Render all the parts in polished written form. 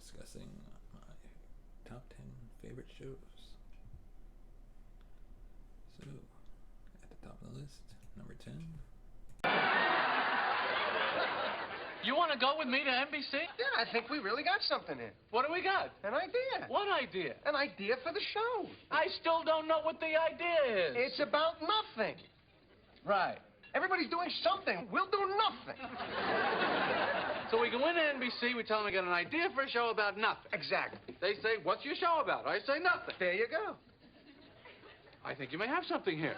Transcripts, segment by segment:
discussing my top 10 favorite shows. So, at the top of the list, number 10. You want to go with me to NBC? Yeah, I think we really got something here. What do we got? An idea. What idea? An idea for the show. I still don't know what the idea is. It's about nothing. Right. Everybody's doing something. We'll do nothing. So we go into NBC, we tell them we got an idea for a show about nothing. Exactly. They say, what's your show about? I say nothing. There you go. I think you may have something here.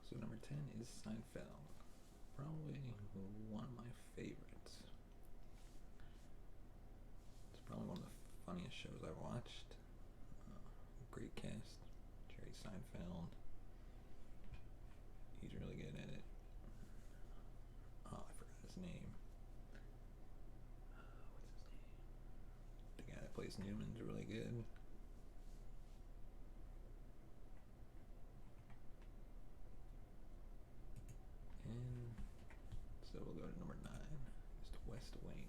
So number 10 is Seinfeld. Probably one of my favorites. It's probably one of the funniest shows I've watched. Great cast. Jerry Seinfeld. He's really good at it. Oh, I forgot his name. What's his name? The guy that plays Newman's really good. And so we'll go to number 9. It's The West Wing.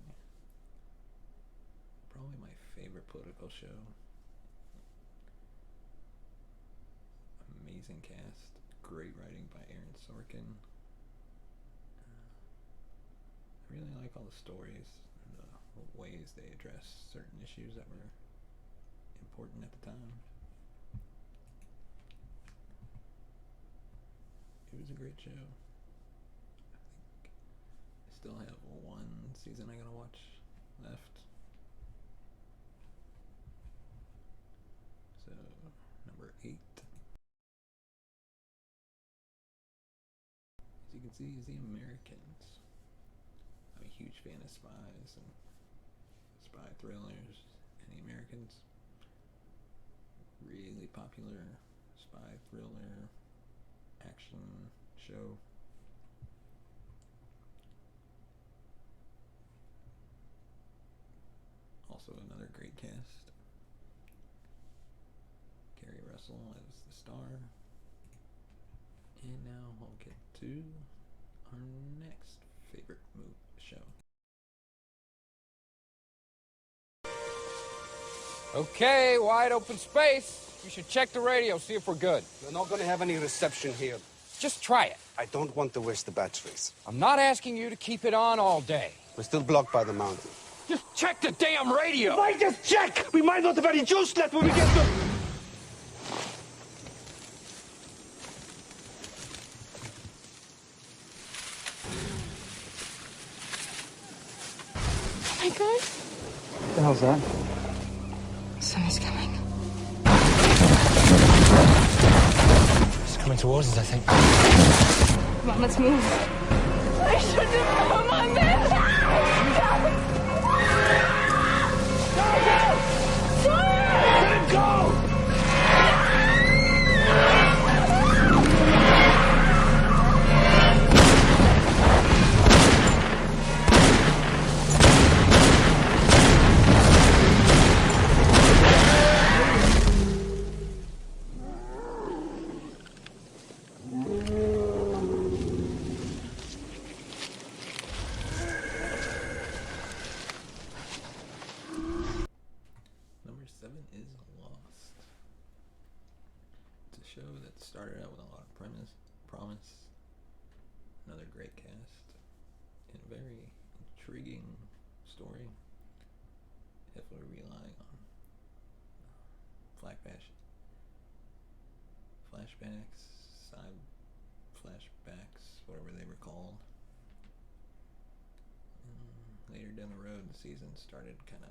Probably my favorite political show. Amazing cast. Great writing by Aaron Sorkin. I really like all the stories and the ways they address certain issues that were important at the time. It was a great show. I still have one season I gotta watch left. So, number 8. As you can see, is The Americans. I'm a huge fan of spies and spy thrillers, and The Americans. Really popular spy thriller action show. Also another great cast. Kerry Russell as the star. And now we'll get to our next favorite show. Okay, wide open space. You should check the radio, see if we're good. We're not going to have any reception here. Just try it. I don't want to waste the batteries. I'm not asking you to keep it on all day. We're still blocked by the mountain. Just check the damn radio! Why just check? We might not have any juice left when we get to... Oh my God. What the hell's that? Somebody's coming. It's coming towards us, I think. Come on, let's move. I shouldn't have come on this. Let it go! Number 7 is Lost. It's a show that started out with a lot of promise, another great cast, and a very intriguing story. Heavily relying on flashbacks, side flashbacks, whatever they were called. Later down the road, the season started kind of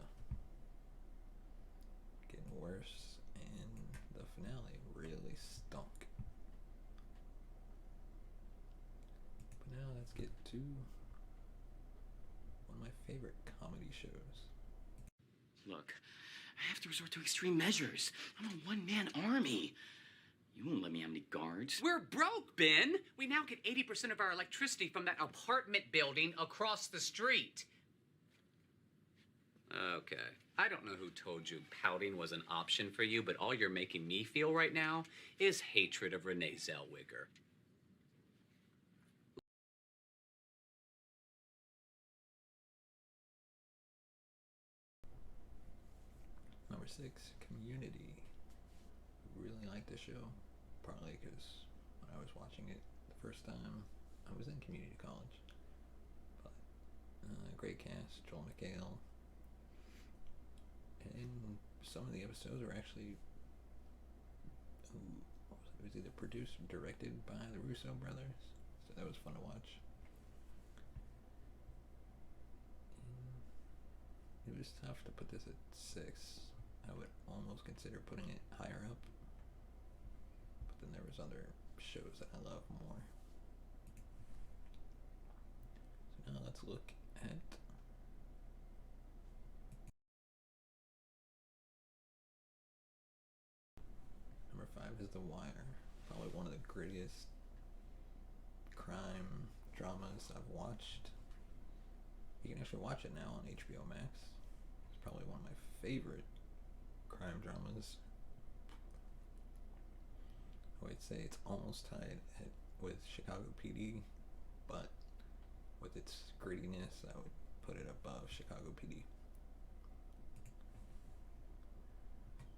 getting worse, and the finale really stunk. But now let's get to one of my favorite comedy shows. Look, I have to resort to extreme measures. I'm a one-man army. You won't let me have any guards. We're broke, Ben. We now get 80% of our electricity from that apartment building across the street. Okay. I don't know who told you pouting was an option for you, but all you're making me feel right now is hatred of Renee Zellweger. Number 6, Community. Really liked the show, partly because when I was watching it the first time, I was in community college. But great cast, Joel McHale, and some of the episodes were actually it was either produced or directed by the Russo brothers, so that was fun to watch. And it was tough to put this at 6. I would almost consider putting it higher up, but then there was other shows that I love more. So now let's look at number 5 is The Wire. Probably one of the grittiest crime dramas I've watched. You can actually watch it now on HBO Max. It's probably one of my favorite crime dramas. I would say it's almost tied with Chicago PD, but with its grittiness, I would put it above Chicago PD.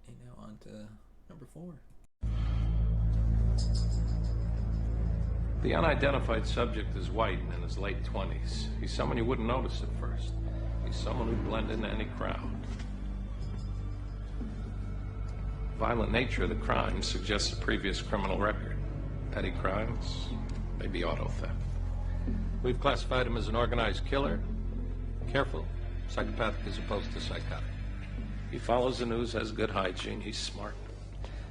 And now on to number 4. The unidentified subject is white and in his late 20s. He's someone you wouldn't notice at first. He's someone who'd blend into any crowd. Violent nature of the crime suggests a previous criminal record. Petty crimes, maybe auto theft. We've classified him as an organized killer. Careful, psychopathic as opposed to psychotic. He follows the news, has good hygiene, he's smart.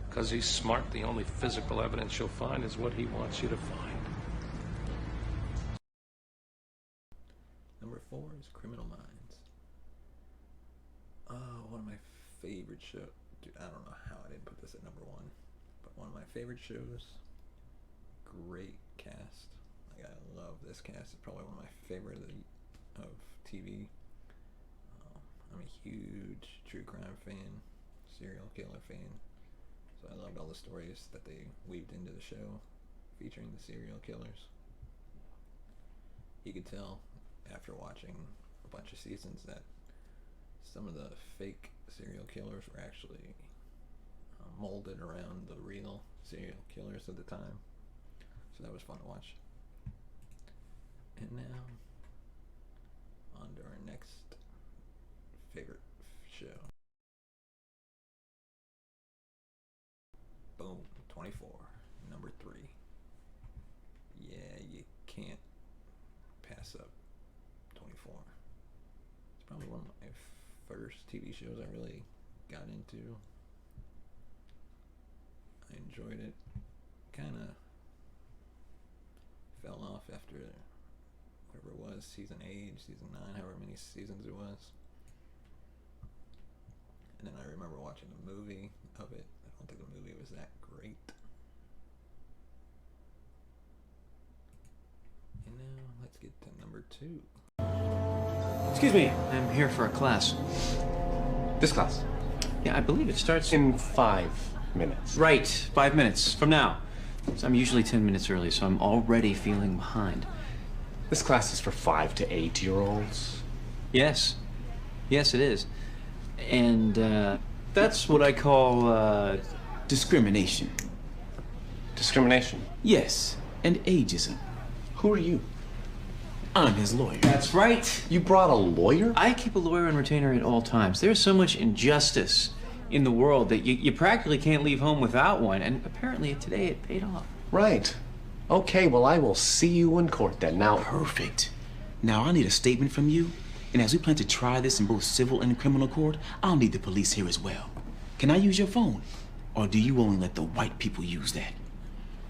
Because he's smart, the only physical evidence you'll find is what he wants you to find. Number 4 is Criminal Minds. One of my favorite shows. Dude, I don't know how I didn't put this at number 1, but one of my favorite shows. Great cast. Like, I love this cast. It's probably one of my favorite of TV. I'm a huge true crime fan, serial killer fan. So I loved all the stories that they weaved into the show featuring the serial killers. You could tell after watching a bunch of seasons that some of the fake serial killers were actually molded around the real serial killers of the time. So that was fun to watch. And now on to our next favorite show. Boom, 24, number 3. Yeah, you can't pass up 24. It's probably one of my first TV shows I really got into. I enjoyed it. Kind of fell off after whatever it was, season 8, season 9, however many seasons it was. And then I remember watching the movie of it. I don't think the movie was that great. And now let's get to number 2. Excuse me, I'm here for a class. This class? Yeah, I believe it starts in 5 minutes. Right, 5 minutes from now. So I'm usually 10 minutes early, so I'm already feeling behind. This class is for 5 to 8-year-olds? Yes. Yes, it is. And, that's what I call, discrimination. Discrimination? Yes, and ageism. Who are you? I'm his lawyer. That's right. You brought a lawyer? I keep a lawyer on retainer at all times. There's so much injustice in the world that you practically can't leave home without one, and apparently today it paid off. Right. Okay, well, I will see you in court then. Now... Perfect. Now, I need a statement from you, and as we plan to try this in both civil and criminal court, I'll need the police here as well. Can I use your phone? Or do you only let the white people use that?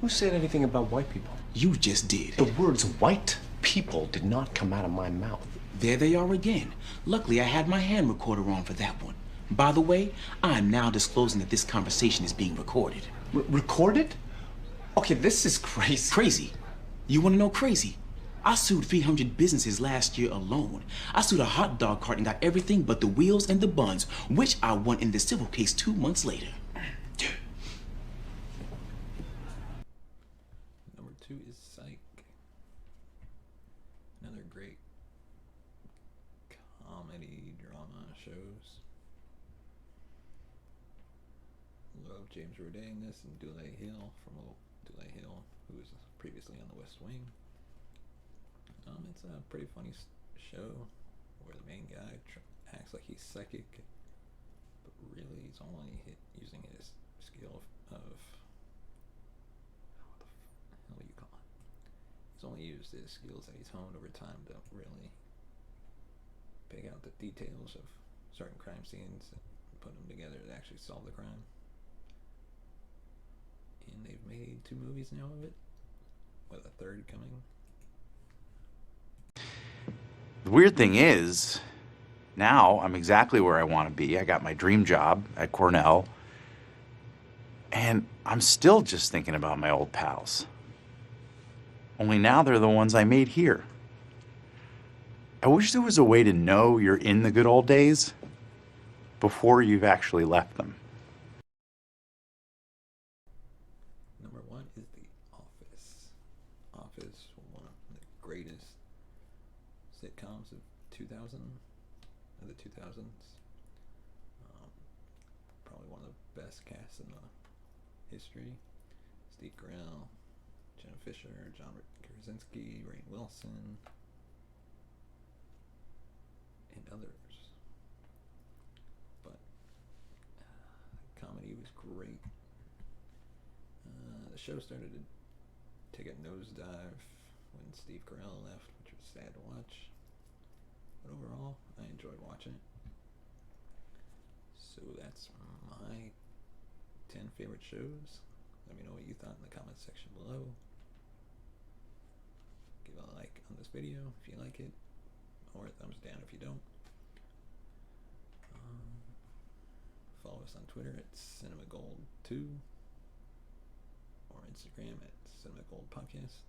Who said anything about white people? You just did. The words white people did not come out of my mouth. There they are again. Luckily, I had my hand recorder on for that one. By the way, I am now disclosing that this conversation is being recorded. Recorded? Okay, this is crazy. Crazy? You want to know crazy? I sued 300 businesses last year alone. I sued a hot dog cart and got everything but the wheels and the buns, which I won in the civil case 2 months later. Number 2 is Psych. Another great comedy drama shows. love James Roday in this, and Dule Hill who was previously on The West Wing. It's a pretty funny show where the main guy acts like he's psychic, but really he's only using his skill of what the hell do you call it? He's only used his skills that he's honed over time to really pick out the details of certain crime scenes and put them together to actually solve the crime. And they've made 2 movies now of it, with a 3rd coming. The weird thing is, now I'm exactly where I want to be. I got my dream job at Cornell, and I'm still just thinking about my old pals. Only now they're the ones I made here. I wish there was a way to know you're in the good old days before you've actually left them. Number 1 is The Office. Office, one of the greatest sitcoms of the 2000s. Probably one of the best casts in the history. Steve Carell, Jenna Fisher, John Krasinski, Rainn Wilson, and others. But the comedy was great. The show started to take a nosedive when Steve Carell left, which was sad to watch. But overall, I enjoyed watching it. So that's my 10 favorite shows. Let me know what you thought in the comments section below. Give a like on this video if you like it, or a thumbs down if you don't. Follow us on Twitter at CinemaGold2 or Instagram at CinemaGoldPodcast.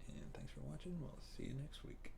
And thanks for watching. We'll see you next week.